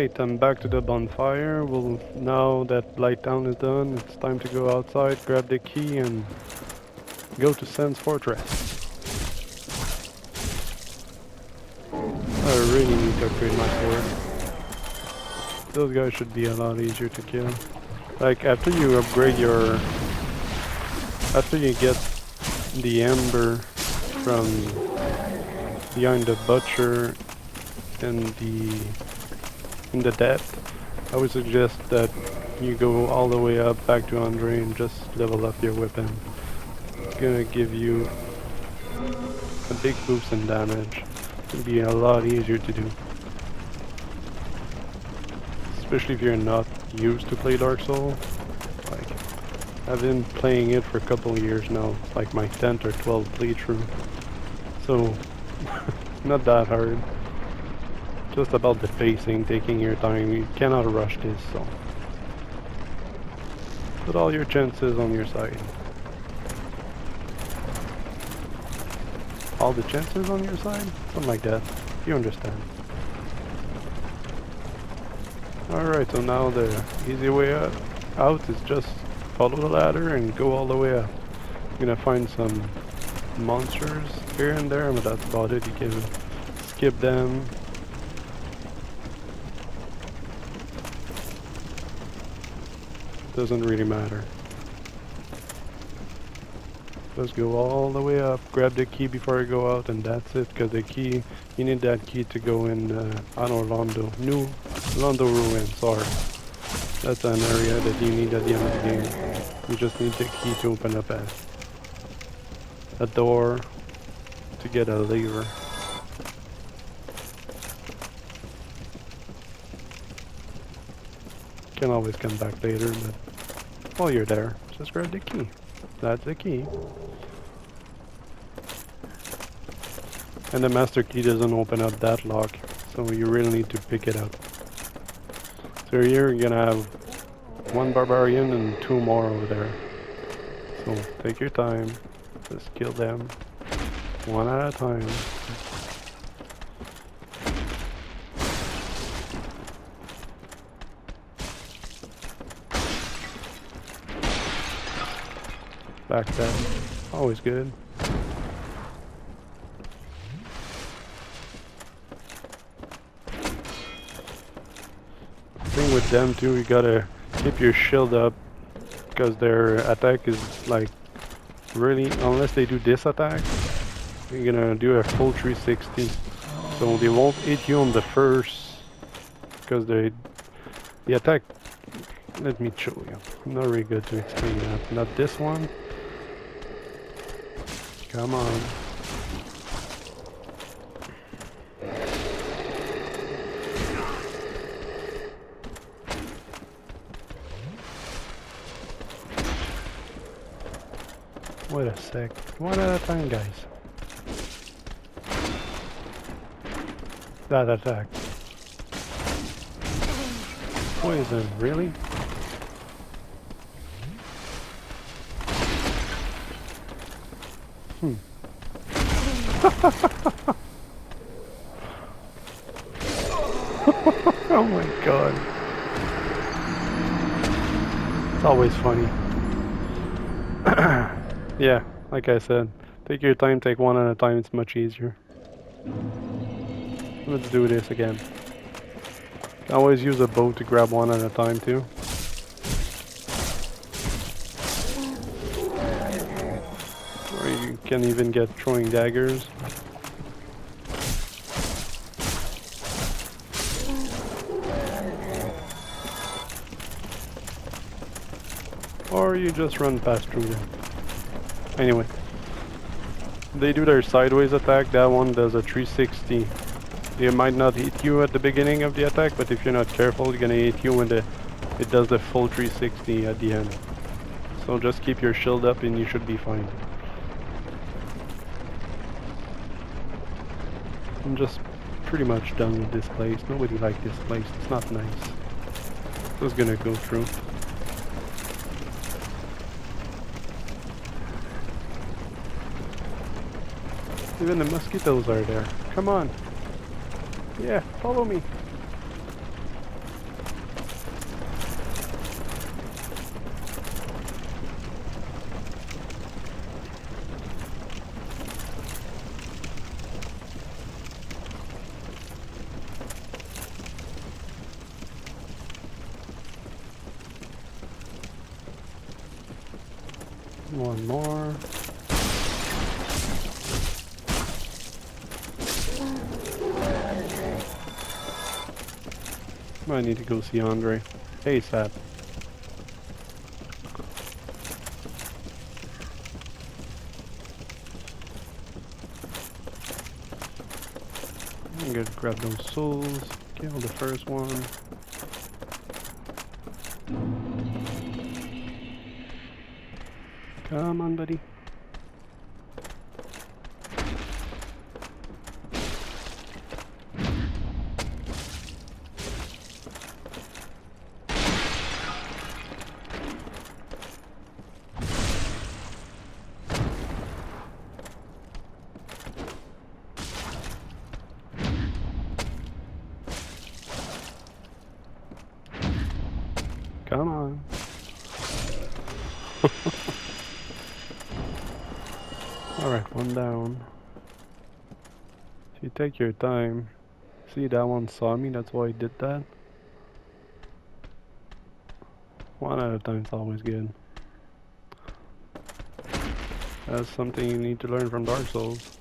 Alright, I'm back to the bonfire. Well, now that Blighttown is done, it's time to go outside, grab the key, and go to Sen's Fortress. I really need to upgrade my sword. Those guys should be a lot easier to kill. Like, after you upgrade your... After you get the ember from behind the butcher in the depth, I would suggest that you go all the way up back to Andre and just level up your weapon. It's gonna give you a big boost in damage. It'll be a lot easier to do. Especially if you're not used to play Dark Souls. Like, I've been playing it for a couple of years now. It's like my 10th or 12th playthrough. So, not that hard. Just about the pacing, taking your time. You cannot rush this, so put all your chances on your side. All the chances on your side? Something like that. You understand. Alright, so now the easy way out is just follow the ladder and go all the way up. You're gonna find some monsters here and there, but that's about it. You can skip them. Doesn't really matter. Just go all the way up, grab the key before you go out, and that's it. Because the key, you need that key to go in on Orlando, New Orlando Ruin. Sorry, that's an area that you need at the end of the game. You just need the key to open up a door to get a lever. You can always come back later, but while you're there, just grab the key. That's the key. And the master key doesn't open up that lock, so you really need to pick it up. So here you're gonna have one barbarian and two more over there. So take your time, just kill them one at a time. Back that, always good. Thing with them too, you gotta keep your shield up, because their attack is like really, unless they do this attack, you're gonna do a full 360. So they won't hit you on the first, because the attack, let me show you. I'm not really good to explain that. Not this one. Come on. Wait a sec. One at a time, guys. That attack. Poison, really? Oh my god. It's always funny. Yeah, like I said, take your time, take one at a time, it's much easier. Let's do this again. Can always use a bow to grab one at a time too. Or you can even get throwing daggers. Or you just run past through them. Anyway, they do their sideways attack. That one does a 360. They might not hit you at the beginning of the attack, but if you're not careful, it's gonna hit you when it does the full 360 at the end. So just keep your shield up and you should be fine. I'm just pretty much done with this place. Nobody likes this place. It's not nice. Just gonna go through. Even the mosquitoes are there. Come on. Yeah, follow me. One more. I need to go see Andre. Hey, Sap. I'm gonna grab those souls, kill the first one. Come on, buddy. Come on. Alright, one down. If you take your time. See, that one saw me, that's why he did that. One at a time is always good. That's something you need to learn from Dark Souls.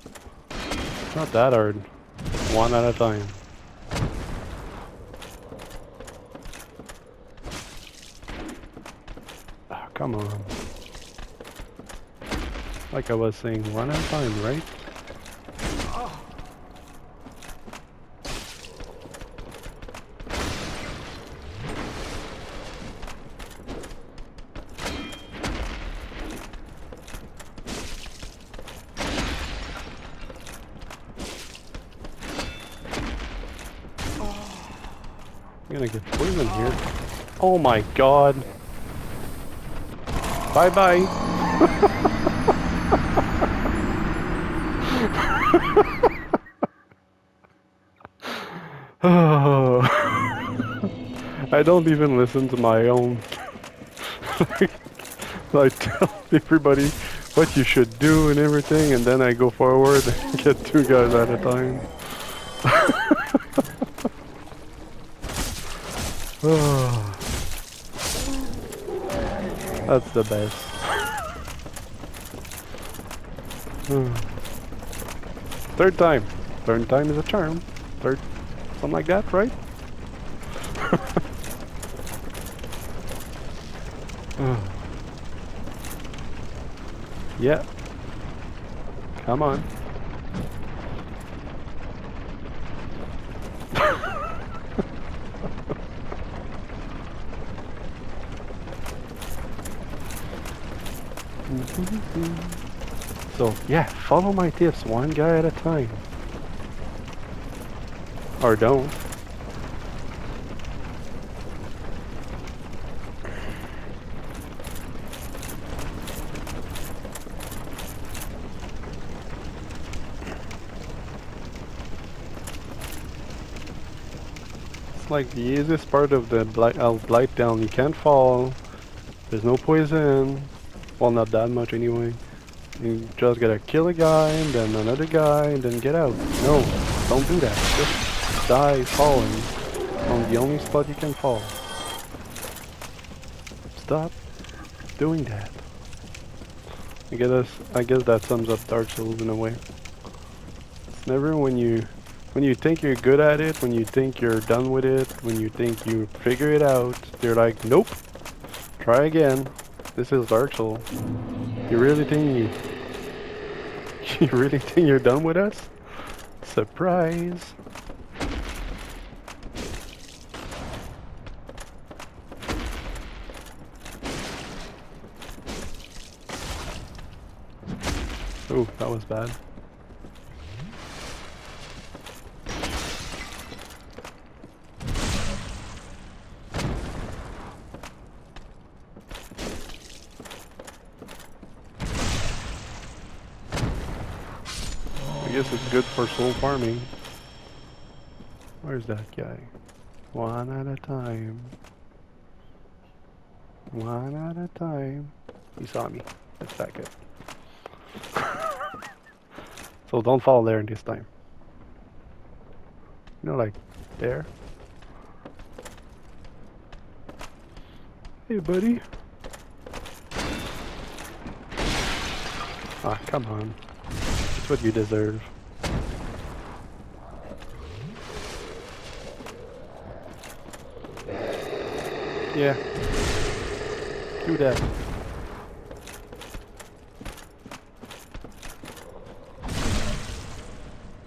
It's not that hard. One at a time. Oh, come on. Like I was saying, one at a time, right? I'm gonna get poisoned here. Oh my god. Bye bye. Oh. I don't even listen to my own. I tell everybody what you should do and everything, and then I go forward and get two guys at a time. Oh. That's the best. Third time. Third time is a charm. Third, something like that, right? Yeah. Come on. So, yeah, follow my tips one guy at a time. Or don't. It's like the easiest part of the Blighttown. You can't fall. There's no poison. Well, not that much anyway. You just gotta kill a guy, and then another guy, and then get out. No, don't do that. Just die falling on the only spot you can fall. Stop doing that. I guess that sums up Dark Souls in a way. It's never when you think you're good at it, when you think you're done with it, when you think you figure it out, they're like, nope, try again. This is Dark Souls. You really think you're done with us? Surprise! Oh, that was bad. I guess it's good for soul farming. Where's that guy? One at a time. One at a time. He saw me. Let's back it. So don't fall there this time. You know, like there. Hey, buddy. Ah, come on. It's what you deserve. Yeah. Do that.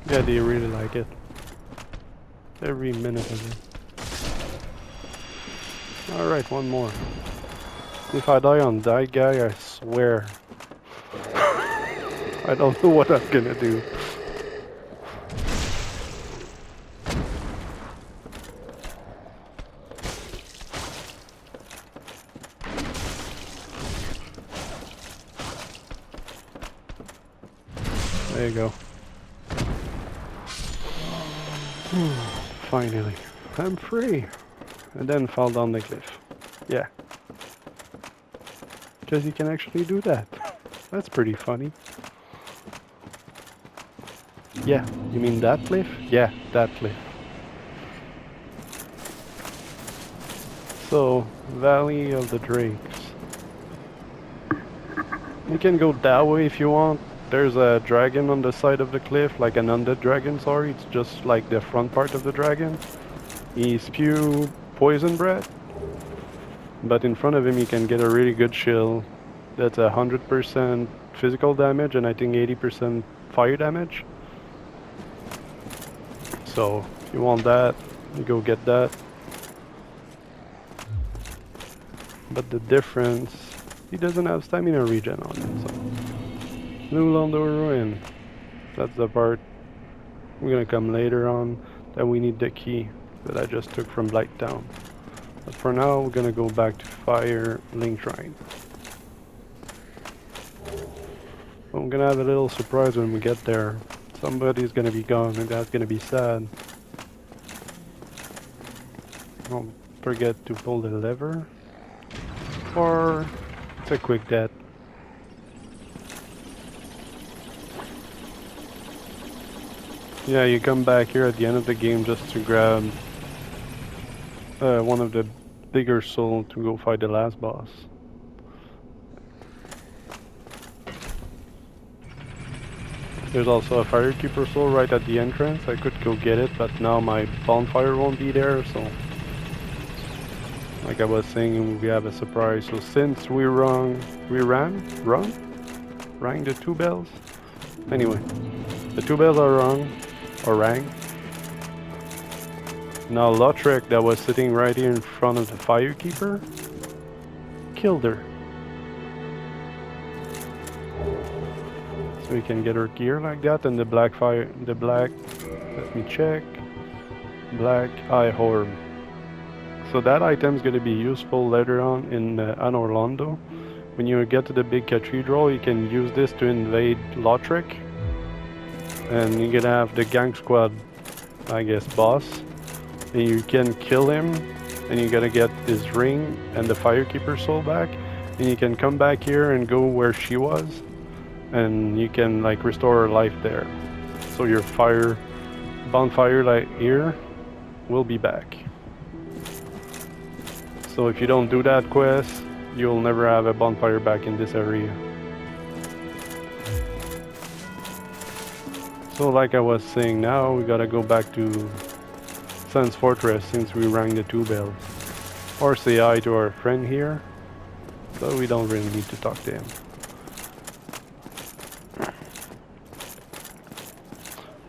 Yeah, do you really like it? Every minute of it. Alright, one more. If I die on that guy, I swear. I don't know what I'm gonna do. There you go. Finally. I'm free. And then fall down the cliff. Yeah. Because you can actually do that. That's pretty funny. Yeah, you mean that cliff? Yeah, that cliff. So, Valley of the Drakes. You can go that way if you want. There's a dragon on the side of the cliff, like an undead dragon, sorry. It's just like the front part of the dragon. He spews poison breath. But in front of him you can get a really good shield. That's 100% physical damage and I think 80% fire damage. So, if you want that, you go get that. But the difference, he doesn't have stamina regen on it, so. New Londo Ruin. That's the part we're gonna come later on. Then we need the key that I just took from Blighttown. But for now, we're gonna go back to Fire Link Shrine. I'm gonna have a little surprise when we get there. Somebody's gonna be gone and that's gonna be sad. Don't forget to pull the lever. Or it's a quick death. Yeah, you come back here at the end of the game just to grab one of the bigger souls to go fight the last boss. There's also a Firekeeper soul right at the entrance. I could go get it, but now my bonfire won't be there, so... Like I was saying, we have a surprise. So since we rang the 2 bells? Anyway, the 2 bells are rung. Or rang. Now Lautrec, that was sitting right here in front of the Firekeeper, killed her. So we can get her gear like that, and the black, let me check, black eye orb. So that item's gonna be useful later on in Anor Londo. When you get to the big cathedral, you can use this to invade Lautrec. And you're gonna have the gang squad, I guess, boss. And you can kill him, and you're gonna get his ring and the Firekeeper soul back. And you can come back here and go where she was. And you can like restore her life there. So your bonfire light here will be back. So if you don't do that quest, you'll never have a bonfire back in this area. So like I was saying, now we gotta go back to Sans Fortress since we rang the 2 bells. Or say hi to our friend here. So we don't really need to talk to him.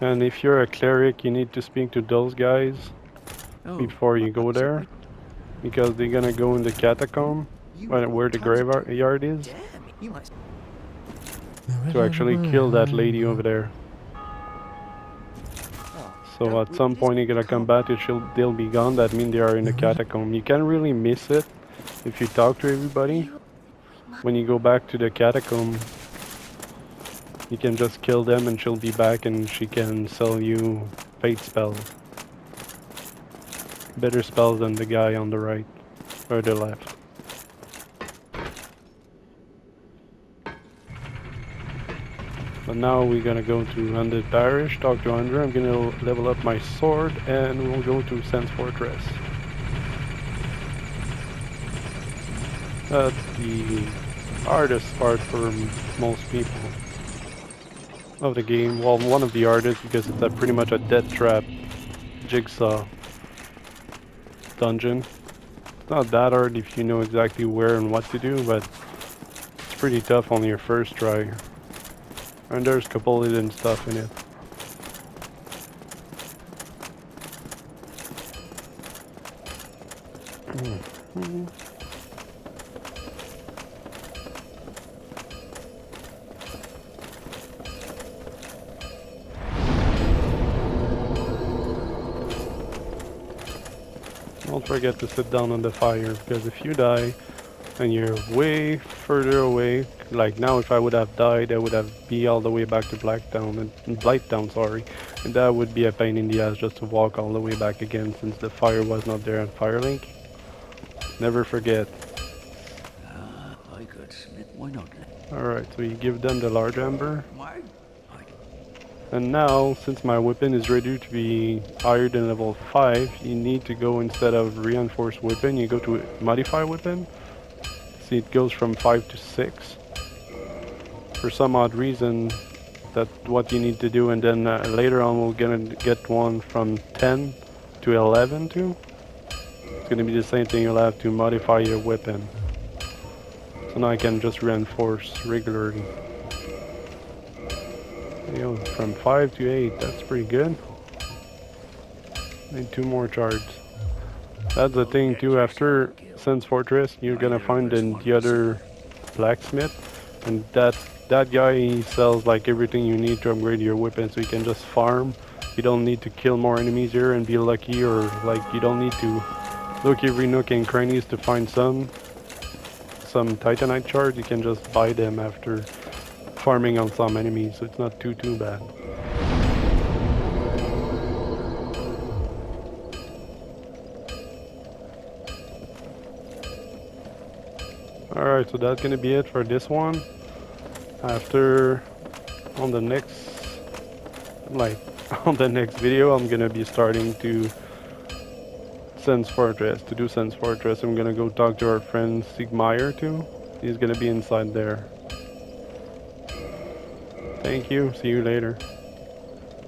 And if you're a cleric, you need to speak to those guys before you go there. Because they're gonna go in the catacomb, where the graveyard is. To actually kill that lady over there. So at some point you're gonna come back, they'll be gone, that means they are in the catacomb. You can't really miss it if you talk to everybody. When you go back to the catacomb, you can just kill them and she'll be back and she can sell you fate spells. Better spells than the guy on the right, or the left. But now we're gonna go to Undead Parish, talk to Andrew. I'm gonna level up my sword and we'll go to Sans Fortress. That's the hardest part for most people. of the game. Well, one of the hardest because it's pretty much a death trap jigsaw dungeon. It's not that hard if you know exactly where and what to do, but it's pretty tough on your first try. And there's a couple hidden stuff in it. Don't forget to sit down on the fire, because if you die and you're way further away, like now if I would have died, I would have be all the way back to Blighttown, sorry, and that would be a pain in the ass just to walk all the way back again since the fire was not there on Firelink. Never forget. I could smith. Why not? Alright, so you give them the large amber. And now, since my weapon is ready to be higher than level 5, you need to go, instead of reinforced weapon, you go to modify weapon. See, it goes from 5 to 6. For some odd reason, that's what you need to do, and then later on we're gonna get one from 10 to 11 too. It's gonna be the same thing, you'll have to modify your weapon. So now I can just reinforce regularly. You know, from 5 to 8, that's pretty good. Need 2 more charges. That's the thing too, after Sense Fortress, you're gonna find the other blacksmith, and that guy, he sells like everything you need to upgrade your weapon, so you can just farm. You don't need to kill more enemies here and be lucky, or like you don't need to look every nook and crannies to find some Titanite shards. You can just buy them after farming on some enemies, so it's not too bad. Alright, so that's gonna be it for this one. After, on the next video, I'm gonna be starting to Sense Fortress. To do Sense Fortress, I'm gonna go talk to our friend Sigmire too. He's gonna be inside there. Thank you, see you later.